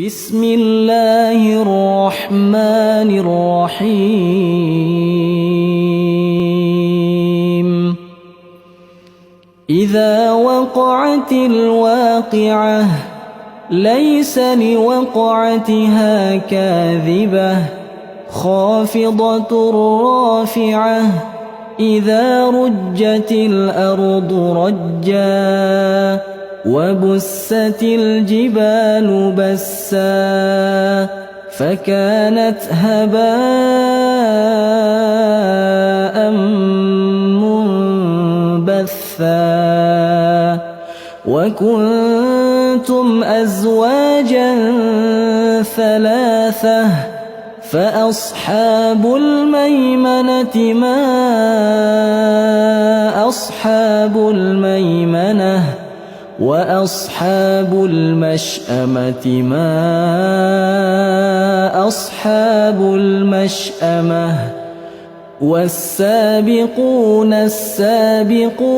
بسم الله الرحمن الرحيم إذا وقعت الواقعة ليس لوقعتها كاذبة خافضة رافعة إذا رجت الأرض رجا وبست الجبال بسا فكانت هباء منبثا وكنتم أزواجا ثلاثة فأصحاب الميمنة ما أصحاب الميمنة وأصحاب المشأمة ما أصحاب المشأمة والسابقون السابقون